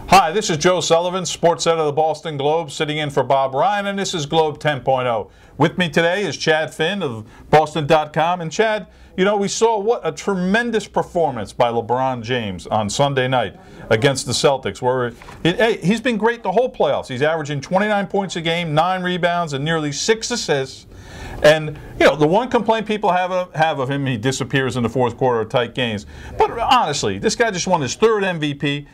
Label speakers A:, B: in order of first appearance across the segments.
A: Hi, this is Joe Sullivan, sports editor of the Boston Globe, sitting in for Bob Ryan, and this is Globe 10.0. With me today is Chad Finn of Boston.com. And Chad, you know, we saw what a tremendous performance by LeBron James on Sunday night against the Celtics, where he's been great the whole playoffs. He's averaging 29 points a game, 9 rebounds, and nearly 6 assists. And, you know, the one complaint people have of him, he disappears in the fourth quarter of tight games. But honestly, this guy just won his 3rd MVP.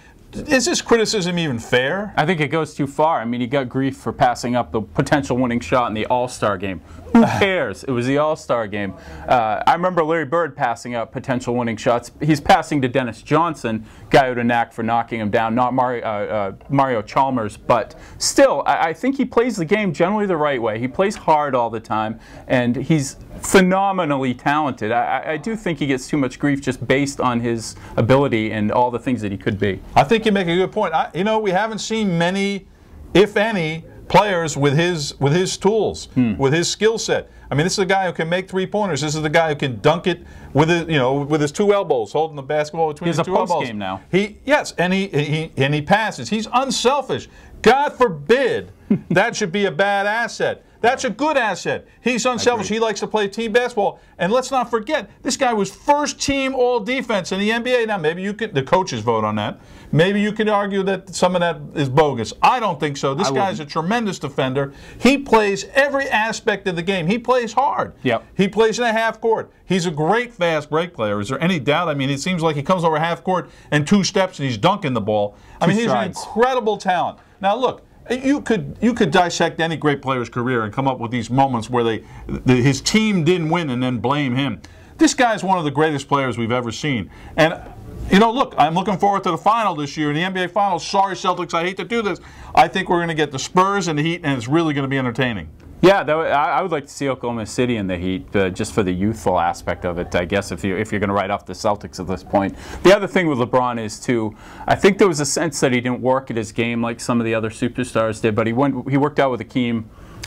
A: Is this criticism even fair?
B: I think it goes too far. I mean, he got grief for passing up the potential winning shot in the All-Star game. Who cares? It was the All-Star game. I remember Larry Bird passing up potential winning shots. He's passing to Dennis Johnson, guy who had a knack for knocking him down, not Mario Chalmers. But still, I think he plays the game generally the right way. He plays hard all the time, and he's phenomenally talented. I do think he gets too much grief just based on his ability and all the things that he could be.
A: I think you make a good point. You know, we haven't seen many, if any, players with his tools, with his skill set. I mean, this is a guy who can make 3-pointers. This is the guy who can dunk it with his, you know, with his 2 elbows, holding the basketball between his 2 elbows.
B: He has a post game now.
A: Yes, and he passes. He's unselfish. God forbid that should be a bad asset. That's a good asset. He's unselfish. He likes to play team basketball. And let's not forget, this guy was 1st team all-defense in the NBA. Now, maybe you could, the coaches vote on that. Maybe you could argue that some of that is bogus. I don't think so. This guy's a tremendous defender. He plays every aspect of the game. He plays hard.
B: Yep.
A: He plays in a half court. He's a great fast break player. Is there any doubt? I mean, it seems like he comes over half court and 2 steps and he's dunking the ball. I mean, he's an incredible talent. Now, look. You could dissect any great player's career and come up with these moments where his team didn't win and then blame him. This guy's one of the greatest players we've ever seen. And, you know, look, I'm looking forward to the final this year, in the NBA Finals. Sorry, Celtics, I hate to do this. I think we're going to get the Spurs and the Heat, and it's really going to be entertaining.
B: Yeah, I would like to see Oklahoma City in the Heat, just for the youthful aspect of it, I guess, if you're going to write off the Celtics at this point. The other thing with LeBron is, too, I think there was a sense that he didn't work at his game like some of the other superstars did, but he worked out with Akeem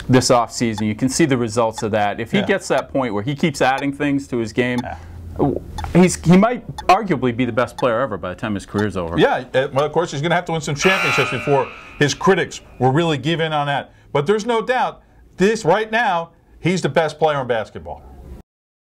B: this offseason. You can see the results of that. If he gets that point where he keeps adding things to his game, he might arguably be the best player ever by the time his career's over.
A: Yeah, well, of course, he's going to have to win some championships before his critics will really give in on that. But there's no doubt, right now, he's the best player in basketball.